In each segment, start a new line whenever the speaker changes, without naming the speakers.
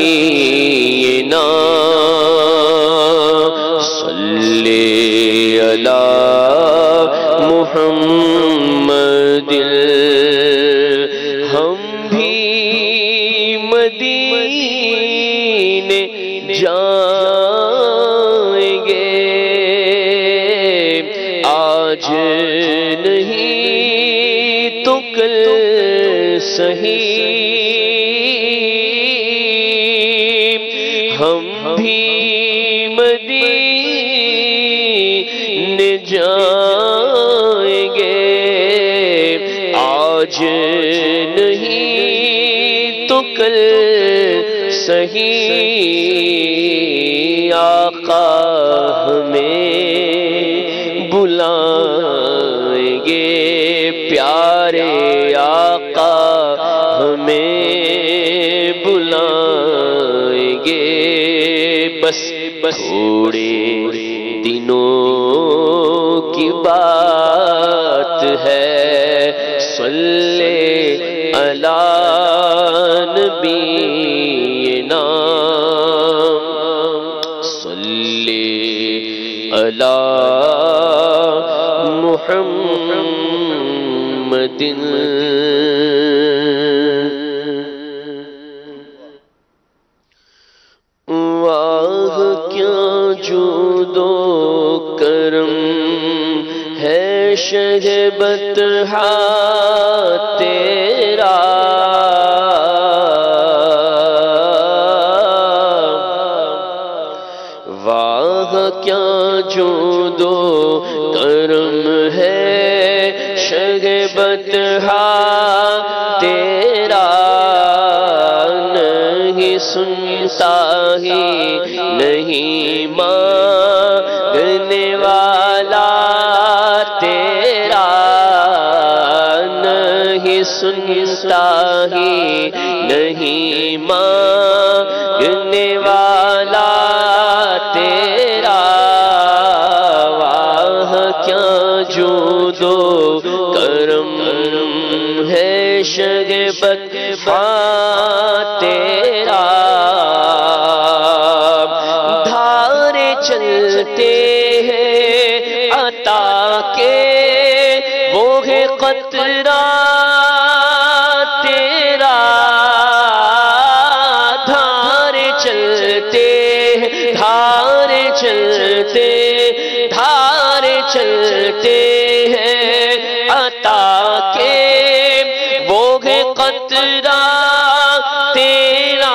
شفیعنا صلی علی محمد ہم بھی مدینے جائیں گے آج نہیں تو کل صحیح ہم بھی مدینے جائیں گے آج نہیں تو کل صحیح آقا ہمیں بلائیں گے پیارے آقا ہمیں بلائیں گے بس تھوڑے دنوں کی بات ہے صلی علی نبینا صلی علی محمد واہ کیا جود و کرم ہے شہ بطحا تیرا واہ کیا جود و کرم ہے شہ بطحا تیرا نہیں سنتا ہی نہیں مانگنے والا تیرا نہیں سنتا ہی نہیں مانگنے والا تیرا واہ کیا جود و کرم ہے شگبت تیرا دھارے چلتے ہیں عطا کے وہ ہے قطرہ تیرا دھارے چلتے دھارے چلتے دھارے چلتے ہیں عطا کے وہ ہے قطرہ تیرا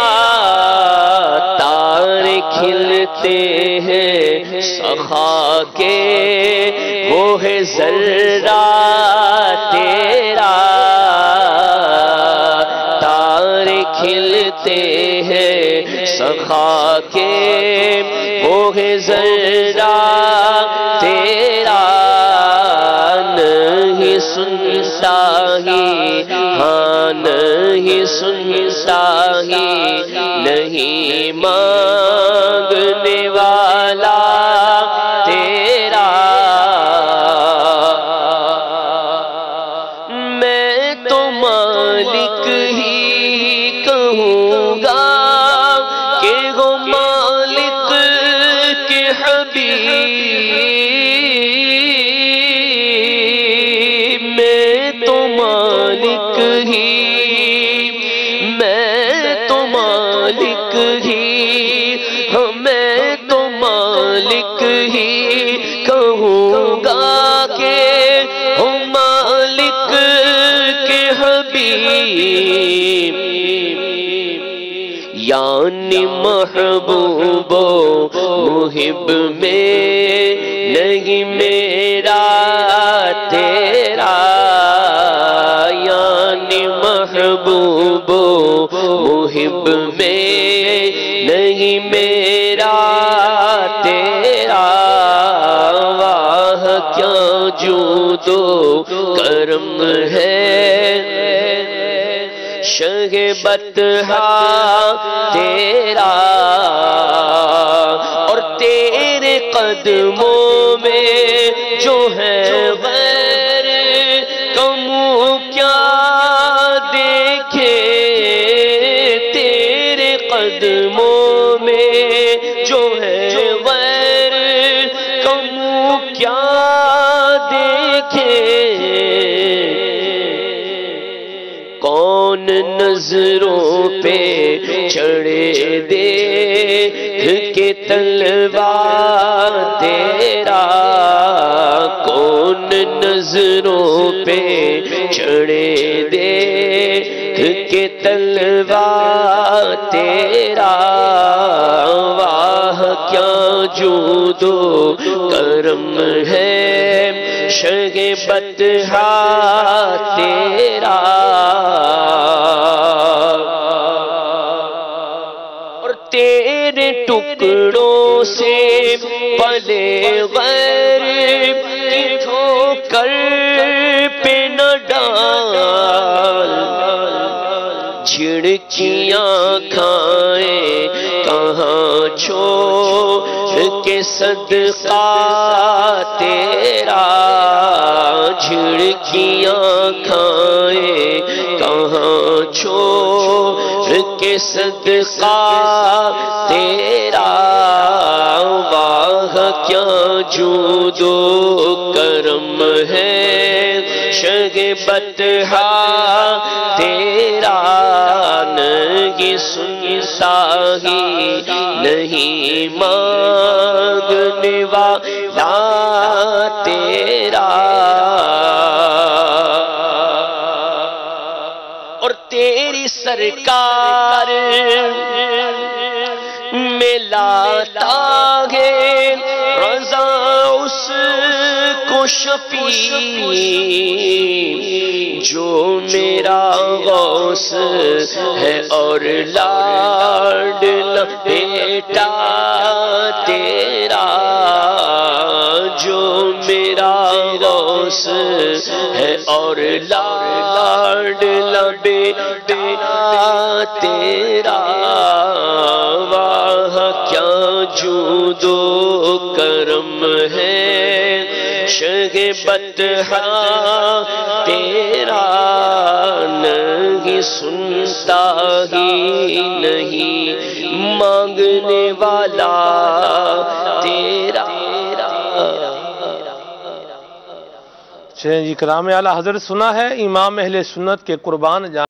تارے کھلتے ہیں سخا کے وہ ہے ذرہ تیرا تارے کھلتے ہیں سخا کے وہ ہے ذرہ تیرا نہیں سنتا ہی ہاں نہیں سنتا ہی نہیں مانگنے والا تیرا میں تو مالک ہی کہوں گا کہ وہ مالک کے حبیب میں تو مالک ہی میں تو مالک ہی میں تو مالک ہی کہوں گا کہ ہم مالک کے حبیب یعنی محبوب و محب میں نہیں میرا تیرا یعنی محبوب و محب میں نہیں میرا تیرا واہ کیا جود و کرم ہے شہ بطحا تیرا اور تیرے قدموں میں جو ہے غیر کم کیا دیکھے تیرے قدموں میں جو ہے غیر کم کیا دیکھے کون نظروں پہ چڑھے دیکھ کے تلوار تیرا کون نظروں پہ چڑھے دیکھ کے تلوار تیرا واہ کیا جود و کرم ہے شہ بطحا تیرا اور تیرے ٹکڑوں سے پلے غیر کی ٹھوکر پہ نہ ڈال جھڑکیاں کھائیں کہاں چھوڑ کے صدقہ تیرا جھڑکیاں کھائیں کہاں چھوڑ کے صدقہ تیرا واہ کیا جود و کرم ہے شہ بطحا تیرا نہیں سنتا ہی نہیں مانگنے والا تیرا اور تیری سرکار میں لاتا ہے رضا اس کو شفیع جو میرا غوث ہے اور لاڈلا بیٹا تیرا جو میرا غوث ہے اور لاڈلا بیٹا تیرا واہ کیا جود و کرم ہے شہ بطحا تیرا نہیں سنتا ہی نہیں مانگنے والا تیرا
جی کلام اعلیٰ حضرت سنا ہے امام اہل سنت کے قربان جان